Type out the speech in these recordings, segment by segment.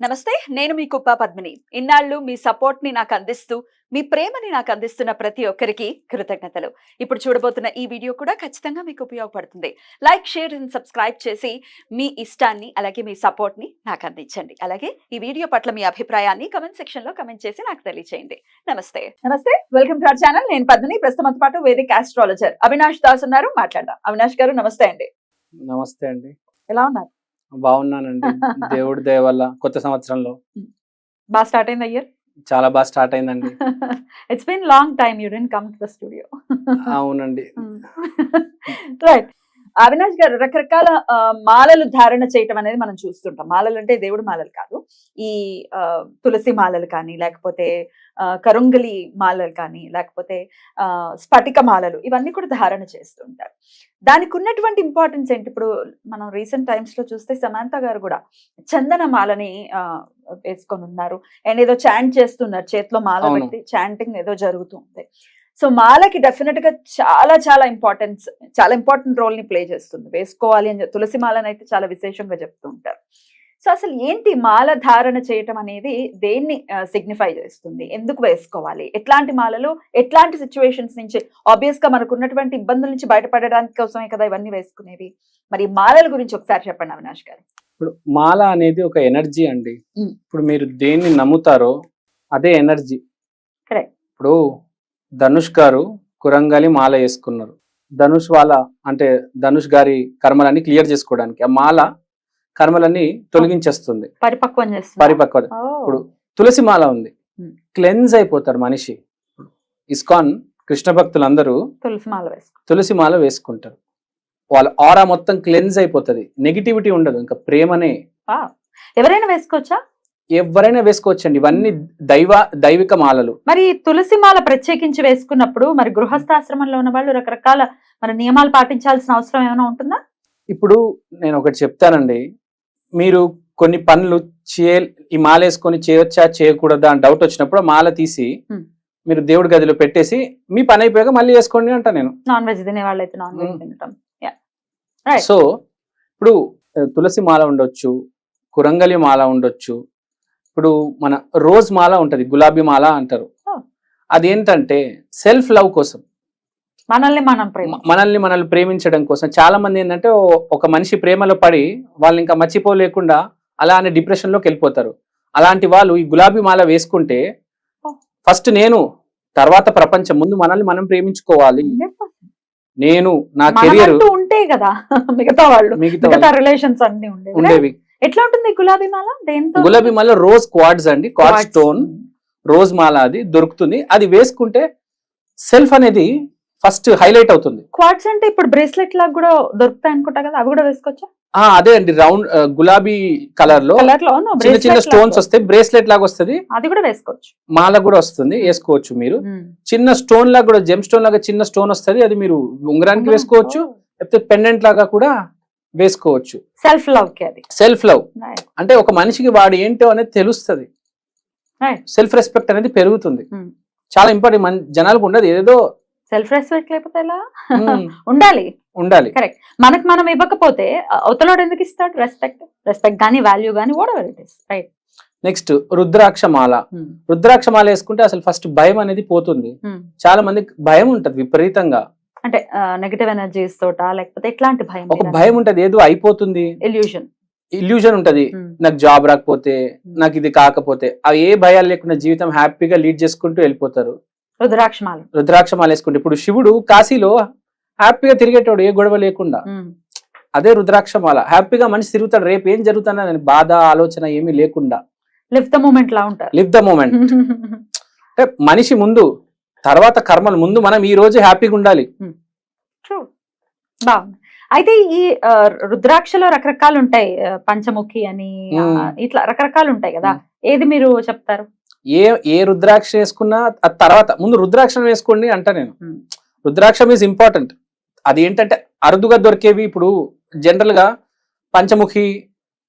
నమస్తే, నేను మీ కుప్ప పద్మిని. ఇన్నాళ్ళు మీ సపోర్ట్ ని నాకు అందిస్తూ, మీ ప్రేమని నాకు అందిస్తున్న ప్రతి ఒక్కరికి కృతజ్ఞతలు. ఇప్పుడు చూడబోతున్న ఈ వీడియో కూడా ఖచ్చితంగా మీకు ఉపయోగపడుతుంది. లైక్, షేర్ అండ్ సబ్స్క్రైబ్ చేసి మీ ఇష్టాన్ని అలాగే మీ సపోర్ట్ ని నాకు అందించండి. అలాగే ఈ వీడియో పట్ల మీ అభిప్రాయాన్ని కమెంట్ సెక్షన్ లో కమెంట్ చేసి నాకు తెలియజేయండి. నమస్తే. Welcome to our channel. నేను పద్మిని. ప్రస్తుతం పాటు వేదిక ఆస్ట్రాలజర్ అవినాష్ దాస్ ఉన్నారు. మాట్లాడదాం. అవినాష్ గారు నమస్తే అండి. నమస్తే అండి. ఎలా ఉన్నారు? బాగున్నానండి. దేవుడి దయ వల్ల కొత్త సంవత్సరంలో బాగా స్టార్ట్ అయింది ఇయర్. చాలా బాగా స్టార్ట్ అయిందండి. It's been long time you didn't come to the studio. అవునండి. రైట్. అవినాష్ గారు, రకరకాల మాలలు ధారణ చేయటం అనేది మనం చూస్తుంటాం. మాలలు అంటే దేవుడి మాలలు కాదు, ఈ తులసి మాలలు కానీ, లేకపోతే కరుంగలి మాలలు కానీ, లేకపోతే స్ఫటిక మాలలు, ఇవన్నీ కూడా ధారణ చేస్తుంటారు. దానికి ఉన్నటువంటి ఇంపార్టెన్స్ ఏంటి? ఇప్పుడు మనం రీసెంట్ టైమ్స్ లో చూస్తే సమాంత గారు కూడా చందన మాలని వేసుకొని ఉన్నారు. అండ్ ఏదో చాంట్ చేస్తున్నారు, చేతిలో మాల పెట్టి చాంటింగ్ ఏదో జరుగుతుంది. సో మాలకి డెఫినెట్ గా చాలా చాలా ఇంపార్టెంట్ రోల్ ని ప్లే చేస్తుంది. వేసుకోవాలి అని తులసి మాలని అయితే చాలా విశేషంగా చెప్తూ ఉంటారు. సో అసలు ఏంటి మాల ధారణ చేయటం అనేది? దేన్ని సిగ్నిఫై చేస్తుంది? ఎందుకు వేసుకోవాలి? ఎట్లాంటి మాలలు ఎట్లాంటి సిచ్యువేషన్స్ నుంచి, ఆబ్వియస్ గా మనకు ఉన్నటువంటి ఇబ్బందుల నుంచి బయటపడడానికి కోసమే కదా ఇవన్నీ వేసుకునేవి. మరి మాలల గురించి ఒకసారి చెప్పండి అవినాష్ గారు. ఇప్పుడు మాల అనేది ఒక ఎనర్జీ అండి. ఇప్పుడు మీరు దేన్ని నమ్ముతారో అదే ఎనర్జీ. కరెక్ట్. ఇప్పుడు ధనుష్ గారు కురంగలి మాల వేసుకున్నారు. ధనుష్ గారి కర్మలన్నీ క్లియర్ చేసుకోవడానికి ఆ మాల కర్మలన్నీ తొలగించేస్తుంది, పరిపక్వత. ఇప్పుడు తులసి మాల ఉంది, క్లెన్స్ అయిపోతారు మనిషి. ఇస్కాన్ కృష్ణ భక్తులందరూ తులసి మాల వేసుకుంటారు. వాళ్ళ ఆరా మొత్తం క్లెన్స్ అయిపోతుంది, నెగిటివిటీ ఉండదు, ఇంకా ప్రేమనే. ఎవరైనా వేసుకోవచ్చా? ఎవరైనా వేసుకోవచ్చండి. ఇవన్నీ దైవిక మాలలు. మరి తులసి మాల ప్రత్యేకించి వేసుకున్నప్పుడు మరి గృహస్థాశ్రమంలో ఉన్న వాళ్ళు రకరకాల మరి నియమాలు పాటించాల్సిన అవసరం ఏమైనా ఉంటుందా? ఇప్పుడు నేను ఒకటి చెప్తానండి. మీరు కొన్ని పనులు ఈ మాల వేసుకొని చేయొచ్చా చేయకూడదా అని డౌట్ వచ్చినప్పుడు మాల తీసి మీరు దేవుడి గదిలో పెట్టేసి మీ పని అయిపోయాక మళ్ళీ వేసుకోండి అంట నేను. నాన్ వెజ్ తినే వాళ్ళైతే నాన్ వెజ్ తినటం. సో ఇప్పుడు తులసి మాల ఉండొచ్చు, కురంగలి మాల ఉండొచ్చు. ఇప్పుడు మన రోజ్ మాల ఉంటది, గులాబీ మాల అంటారు. అదేంటంటే సెల్ఫ్ లవ్ కోసం, మనల్ని ప్రేమించడం కోసం. చాలా మంది ఏంటంటే ఒక మనిషి ప్రేమలో పడి వాళ్ళని ఇంకా మర్చిపోలేకుండా అలానే డిప్రెషన్ లోకి వెళ్ళిపోతారు. అలాంటి వాళ్ళు ఈ గులాబీ మాల వేసుకుంటే ఫస్ట్ నేను, తర్వాత ప్రపంచం, ముందు మనల్ని మనం ప్రేమించుకోవాలి. నేను నా కెరియర్ ఉంటే కదా మిగతా రిలేషన్స్ అన్ని ఉండేవి. ఎట్లా ఉంటుంది గులాబీ మాల? గులాబీ మాల రోజ్ క్వార్ట్జ్ అండి, క్వార్ట్జ్ స్టోన్ రోజ్ మాల అది దొరుకుతుంది. అది వేసుకుంటే సెల్ఫ్ అనేది ఫస్ట్ హైలైట్ అవుతుంది. క్వార్ట్జ్ అంటే ఇప్పుడు బ్రేస్లెట్ లాగా కూడా దొరుకుతాయి అనుకుంటా కదా, అవి కూడా వేసుకోవచ్చా? అదే అండి, రౌండ్ గులాబీ కలర్ లో చిన్న చిన్న స్టోన్స్ వస్తాయి, బ్రేస్లెట్ లాగా వస్తుంది, అది కూడా వేసుకోవచ్చు. మాల కూడా వస్తుంది, వేసుకోవచ్చు. మీరు చిన్న స్టోన్ లాగా కూడా, జెమ్ స్టోన్ లాగా చిన్న స్టోన్ వస్తుంది, అది మీరు ఉంగరానికి వేసుకోవచ్చు, లేకపోతే పెండెంట్ లాగా కూడా వేసుకోవచ్చు. సెల్ఫ్ లవ్ కి అది. సెల్ఫ్ లవ్ అంటే ఒక మనిషికి వాడు ఏంటో అనేది తెలుస్తుంది, సెల్ఫ్ రెస్పెక్ట్ అనేది పెరుగుతుంది. చాలా ఇంపార్టెంట్. జనాలకు ఉండదు, ఏదో సెల్ఫ్ రెస్పెక్ట్ లేకపోతే ఎలా ఉండాలి. కరెక్ట్. మనకు మనం ఇవ్వకపోతే అవతలోడు ఎందుకు ఇస్తాడు? రెస్పెక్ట్ గానీ వాల్యూ గానీ whatever it is. Right. Next rudraksha mala. Rudraksha mala వేసుకుంటే అసలు ఫస్ట్ భయం అనేది పోతుంది. చాలా మందికి భయం ఉంటది విపరీతంగా, అంటే నెగటివ్ ఎనర్జీస్ తోట, లేకపోతే ఎట్లాంటి భయం? ఒక భయం ఉంటది, ఏదో అయిపోతుంది, ఇల్యూజన్ ఉంటది. నాకు జాబ్ రాకపోతే, నాకు ఇది కాకపోతే, అవి ఏ భయాలు లేకుండా జీవితం హ్యాపీగా లీడ్ చేసుకుంటూ వెళ్ళిపోతారు. రుద్రాక్ష మాల వేసుకుంటే ఇప్పుడు శివుడు కాశీలో హ్యాపీగా తిరిగేటోడు, ఏ గొడవ లేకుండా. అదే రుద్రాక్ష మాల. హ్యాపీగా మనిషి తిరుగుతాడు, రేపు ఏం జరుగుతుందని బాధ ఆలోచన ఏమీ లేకుండా. లివ్ ద మూమెంట్ లా ఉంటారు. లివ్ ద మూమెంట్ అంటే మనిషి ముందు, తర్వాత కర్మలు ముందు. మనం ఈ రోజు హ్యాపీగా ఉండాలి. బాగుంది. అయితే ఈ రుద్రాక్షలో రకరకాలు ఉంటాయి, పంచముఖి అని ఇట్లా రకరకాలు ఉంటాయి కదా, ఏది మీరు చెప్తారు? ఏ రుద్రాక్ష వేసుకున్నా తర్వాత ముందు రుద్రాక్ష వేసుకోండి అంట నేను. రుద్రాక్షం ఈజ్ ఇంపార్టెంట్. అది ఏంటంటే అరుదుగా దొరికేవి. ఇప్పుడు జనరల్ గా పంచముఖి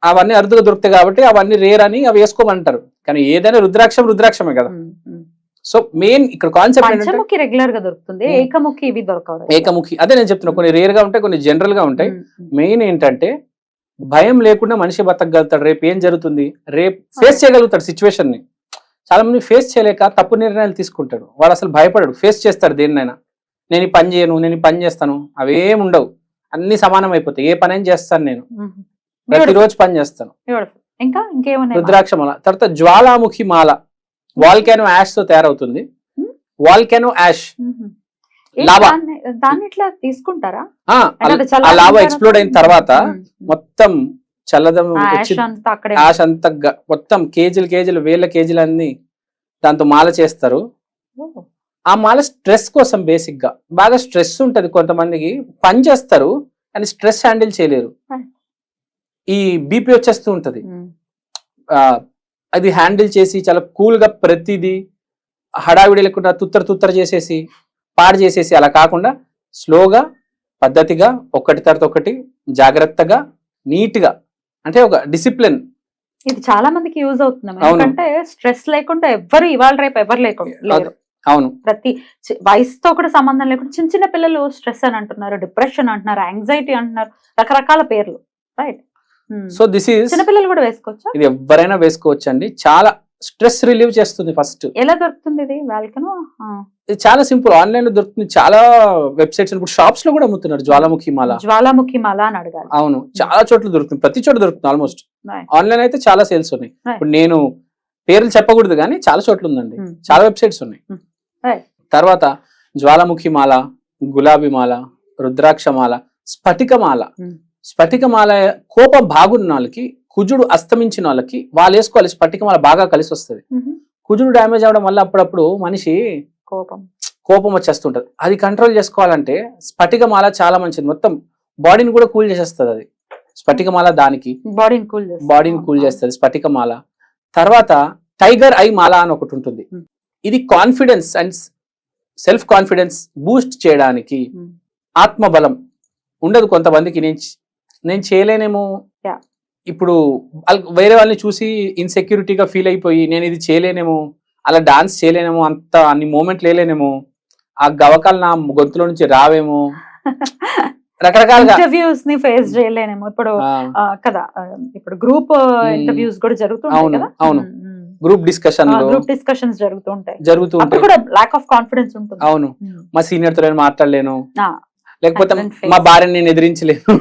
అవన్నీ అరుదుగా దొరుకుతాయి కాబట్టి అవన్నీ రేర్ అని అవి వేసుకోమంటారు. కానీ ఏదైనా రుద్రాక్షమే కదా. సో మెయిన్ ఇక్కడ కాన్సెప్ట్ రెగ్యులర్ గా దొరుకుతుంది, ఏకముఖి ఇవి దొరకవు. ఏకముఖి అదే నేను చెప్తున్నా, కొన్ని రేర్ గా ఉంటాయి, కొన్ని జనరల్ గా ఉంటాయి. మెయిన్ ఏంటంటే భయం లేకుండా మనిషి బతకగలుగుతాడు. రేపు ఏం జరుగుతుంది, రేపు ఫేస్ చేయగలుగుతాడు సిచ్యువేషన్ ని. చాలా మంది ఫేస్ చేయలేక తప్పు నిర్ణయాలు తీసుకుంటాడు. వాడు అసలు భయపడడు, ఫేస్ చేస్తాడు దేన్నైనా. నేను ఈ పని చేయను, నేను ఈ పని చేస్తాను, అవేం ఉండవు, అన్ని సమానం అయిపోతాయి. ఏ పని చేస్తాను నేను, ప్రతిరోజు పని చేస్తాను. ఇంకా ఇంకేమన్నా రుద్రాక్ష మాల, తర్వాత జ్వాలాముఖి మాల, వాల్కానో యాష్ తో తయారవుతుంది. వాల్కానో యాష్ లావా, దాన్ని ఇట్లా తీసుకుంటారా? ఆ లావా ఎక్స్ప్లోడ్ అయిన తర్వాత మొత్తం చల్లదం యాష్ అంతా మొత్తం కేజీలు వేల కేజీలు అన్ని దాంతో మాల చేస్తారు. ఆ మాల స్ట్రెస్ కోసం, బేసిక్ గా బాగా స్ట్రెస్ ఉంటది కొంతమందికి, పని చేస్తారు కానీ స్ట్రెస్ హ్యాండిల్ చేయలేరు, ఈ బీపీ వచ్చేస్తూ ఉంటది. అది హ్యాండిల్ చేసి చాలా కూల్ గా ప్రతిదీ హడావిడి లేకుండా తుత్తర చేసేసి పాడు చేసేసి అలా కాకుండా స్లోగా పద్ధతిగా ఒకటి తర్వాత ఒకటి జాగ్రత్తగా నీట్ గా, అంటే ఒక డిసిప్లిన్. ఇది చాలా మందికి యూజ్ అవుతుంది, ఎందుకంటే స్ట్రెస్ లేకుండా ఎవ్వరు ఇవాళ రేపు ఎవరు లేరు. అవును, ప్రతి వయసుతో కూడా సంబంధం లేకుండా చిన్న చిన్న పిల్లలు స్ట్రెస్ అని అంటున్నారు, డిప్రెషన్ అంటున్నారు, యాంగ్జైటీ అంటున్నారు, రకరకాల పేర్లు, రైట్? సో దిస్ ఈస్ చిన్న పిల్లలు కూడా వేసుకోవచ్చు, ఇది ఎవరైనా వేసుకోవచ్చు అండి. చాలా స్ట్రెస్ రిలీవ్ చేస్తుంది. ఫస్ట్ ఎలా దొరుకుతుంది ఇది వాల్కనో? ఇది చాలా సింపుల్, ఆన్లైన్ లో దొరుకుతుంది. చాలా వెబ్సైట్స్, ఇప్పుడు షాప్స్ లో కూడా అమ్ముతున్నారు జ్వాలాముఖి మాల. జ్వాలాముఖి మాల అని అడగాలి. అవును, చాలా చోట్ల దొరుకుతుంది, ప్రతి చోట దొరుకుతుంది ఆల్మోస్ట్. ఆన్లైన్ అయితే చాలా సేల్స్ ఉన్నాయి. ఇప్పుడు నేను పేర్లు చెప్పకూడదు కానీ చాలా చోట్ల ఉందండి, చాలా వెబ్సైట్స్ ఉన్నాయి. తర్వాత జ్వాలాముఖి మాల, గులాబీ మాల, రుద్రాక్ష మాల, స్ఫటిక మాల. స్ఫటిక మాల కోపం బాగున్న వాళ్ళకి, కుజుడు అస్తమించిన వాళ్ళకి వాళ్ళు వేసుకోవాలి. స్ఫటిక మాల బాగా కలిసి వస్తుంది. కుజుడు డ్యామేజ్ అవడం వల్ల అప్పుడప్పుడు మనిషి కోపం వచ్చేస్తుంటది. అది కంట్రోల్ చేసుకోవాలంటే స్ఫటిక మాల చాలా మంచిది. మొత్తం బాడీని కూడా కూల్ చేసేస్తుంది అది. స్ఫటిక మాల దానికి బాడీని కూల్ చేస్తుంది స్ఫటిక మాల. తర్వాత టైగర్ ఐ మాల అని ఒకటి ఉంటుంది. ఇది confidence and self confidence Boost చేయడానికి. ఆత్మబలం ఉండదు కొంతమందికి, నేను చేయలేనేమో, ఇప్పుడు వేరే వాళ్ళని చూసి ఇన్సెక్యూరిటీగా ఫీల్ అయిపోయి నేను ఇది చేయలేనేమో, అలా డాన్స్ చేయలేనేమో, అన్ని మూమెంట్ లేనేమో, ఆ గవకాలు నా గొంతులో నుంచి రావేమో, రకరకాలుగా ఇంటర్వ్యూస్ ని ఫేస్ చేయలేనేమో. ఇప్పుడు కదా, ఇప్పుడు గ్రూప్ ఇంటర్వ్యూస్ కూడా జరుగుతుంటాయి కదా. అవును, గ్రూప్ డిస్కషన్స్ జరుగుతూ ఉంటాయి. కూడా లాక్ ఆఫ్ కాన్ఫిడెన్స్ ఉంటుంది. అవును, మా సీనియర్ తో నేను మాట్లాడలేను, లేకపోతే మా భార్యని నేను ఎదిరించలేను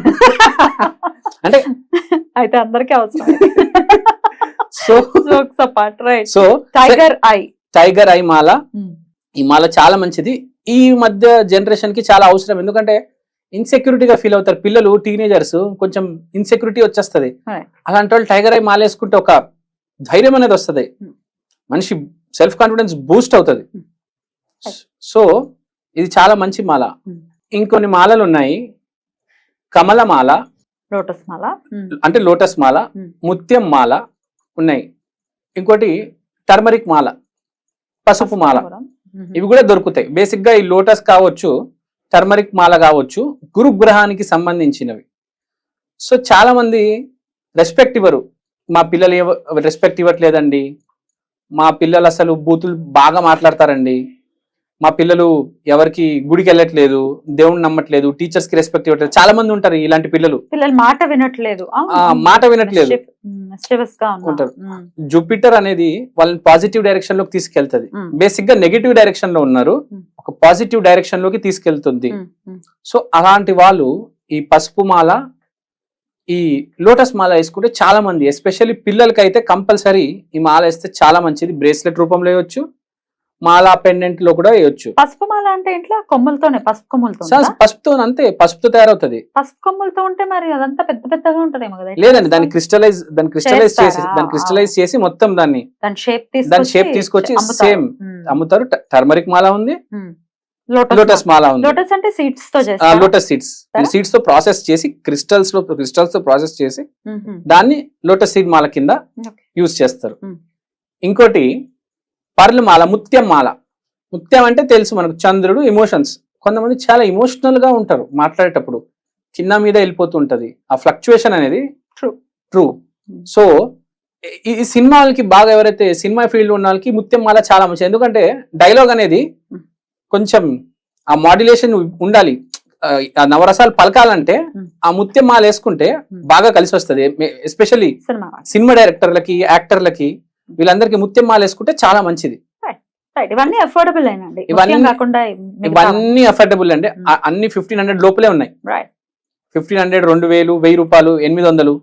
అంటే అయితే అందరికీ అవసరం. సో టైగర్ ఐ మాల, ఈ మాల చాలా మంచిది. ఈ మధ్య జనరేషన్ కి చాలా అవసరం, ఎందుకంటే ఇన్సెక్యూరిటీగా ఫీల్ అవుతారు పిల్లలు, టీనేజర్స్, కొంచెం ఇన్సెక్యూరిటీ వచ్చేస్తుంది. అలాంటి వాళ్ళు టైగర్ ఐ మాల వేసుకుంటే ఒక ధైర్యం అనేది వస్తుంది, మనిషి సెల్ఫ్ కాన్ఫిడెన్స్ బూస్ట్ అవుతుంది. సో ఇది చాలా మంచి మాల. ఇంకొన్ని మాలలు ఉన్నాయి. కమల మాల, లోటస్ మాల అంటే లోటస్ మాల, ముత్యం మాల ఉన్నాయి. ఇంకోటి టర్మరిక్ మాల, పసుపు మాల, ఇవి కూడా దొరుకుతాయి. బేసిక్ గా ఈ లోటస్ కావచ్చు, టర్మరిక్ మాల కావచ్చు, గురుగ్రహానికి సంబంధించినవి. సో చాలా మంది రెస్పెక్ట్ ఇవ్వరు. మా పిల్లలు రెస్పెక్ట్ ఇవ్వట్లేదండి, మా పిల్లలు అసలు బూతులు బాగా మాట్లాడతారండి, మా పిల్లలు ఎవరికి గుడికి వెళ్ళట్లేదు, దేవుని నమ్మట్లేదు, టీచర్స్ కి రెస్పెక్ట్ ఇవ్వట్లేదు. చాలా మంది ఉంటారు ఇలాంటి పిల్లలు మాట వినట్లేదు ఉంటారు. జూపిటర్ అనేది వాళ్ళని పాజిటివ్ డైరెక్షన్ లోకి తీసుకెళ్తుంది. బేసిక్ గా నెగిటివ్ డైరెక్షన్ లో ఉన్నారు, ఒక పాజిటివ్ డైరెక్షన్ లోకి తీసుకెళ్తుంది. సో అలాంటి వాళ్ళు ఈ పసుపు మాల, ఈ లోటస్ మాల వేసుకుంటే చాలా మంది, ఎస్పెషల్లీ పిల్లలకి అయితే కంపల్సరీ ఈ మాల వేస్తే చాలా మంచిది. బ్రేస్లెట్ రూపంలో వేయొచ్చు, మాలా పెండెంట్ లో కూడా వేయొచ్చు. పసుపు మాల అంటే ఇంట్లో కొమ్ములతోనే, పసుపు కొమ్ములతో, పసుపుతో అంతే, పసుపుతో తయారవుతుంది. పసుపు కొమ్ములతో ఉంటే మరి అదంతా పెద్ద పెద్దగా ఉంటదేమో కదా? లేదండి, దాన్ని క్రిస్టలైజ్ చేసి మొత్తం దాన్ని షేప్ తీసుకొచ్చి సేమ్ అమ్ముతారు. టర్మరిక్ మాల ఉంది, లోటస్ మాల ఉంది. లోటస్ అంటే సీడ్స్ తో లోటస్ సీడ్స్ తో ప్రాసెస్ చేసి క్రిస్టల్స్ తో ప్రాసెస్ చేసి దాన్ని లోటస్ సీడ్ మాల కింద యూజ్ చేస్తారు. ఇంకోటి పర్ల్ మాల, ముత్యం మాల. ముత్యం అంటే తెలుసు మనకు, చంద్రుడు, ఎమోషన్స్. కొంతమంది చాలా ఎమోషనల్ గా ఉంటారు, మాట్లాడేటప్పుడు కింద మీద వెళ్ళిపోతుంటది ఆ ఫ్లక్చుయేషన్ అనేది. ట్రూ. సో ఈ సినిమాలకి బాగా, ఎవరైతే సినిమా ఫీల్డ్ ఉన్న వాళ్ళకి ముత్యం మాల చాలా మంచిది. ఎందుకంటే డైలాగ్ అనేది కొంచెం ఆ మాడ్యులేషన్ ఉండాలి, ఆ నవరసాలు పలకాలంటే ఆ ముత్యం మాల వేసుకుంటే బాగా కలిసి వస్తుంది. ఎస్పెషల్లీ సినిమా డైరెక్టర్లకి, యాక్టర్లకి, వీళ్ళందరికీ ముత్యం మాల వేసుకుంటే చాలా మంచిది. ఇవన్నీ అఫోర్డబుల్ అండి, ఇవన్నీ అఫోర్డబుల్ అండి. అన్ని 1500 లోపలే ఉన్నాయి. 1500, 2000, 1000 రూపాయలు, 800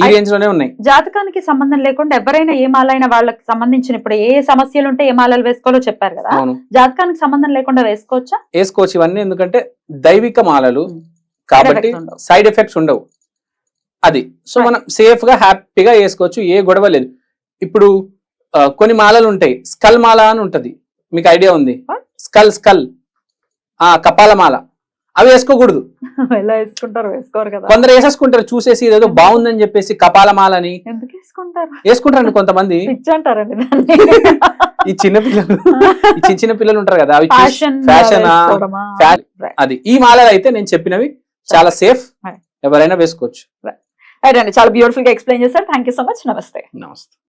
ఈ రేంజ్ లోనే ఉన్నాయి. జాతకానికి సంబంధం లేకుండా ఎవరైనా ఏ మాల అయినా వాళ్ళకి సంబంధించిన ఇప్పుడు ఏ సమస్యలు ఉంటే ఏ మాలలు వేసుకోవాలో చెప్పారు కదా, జాతకానికి సంబంధం లేకుండా వేసుకోవచ్చా? వేసుకోవచ్చు ఇవన్నీ, ఎందుకంటే దైవిక మాలలు కాబట్టి సైడ్ ఎఫెక్ట్స్ ఉండవు. అది సో మనం సేఫ్ గా హ్యాపీగా వేసుకోవచ్చు, ఏ గొడవ లేదు. ఇప్పుడు కొన్ని మాలలు ఉంటాయి, స్కల్ మాల అని ఉంటది, మీకు ఐడియా ఉంది? స్కల్ కపాల మాల, అవి వేసుకోకూడదు. ఎలా వేసుకుంటారు? వేసుకోరు కదా. కొందరు వేసేసుకుంటారు చూసేసి, ఏదో బాగుందని చెప్పేసి కపాల మాలని వేసుకుంటారండి కొంతమంది. ఈ చిన్న పిల్లలు చిన్న పిల్లలు ఉంటారు కదా, అవి ఫ్యాషన్ అది. ఈ మాలలు అయితే నేను చెప్పినవి చాలా సేఫ్, ఎవరైనా వేసుకోవచ్చు. చాలా బ్యూటిఫుల్ గా ఎక్స్ప్లెయిన్ చేశారు. Thank you so much. నమస్తే.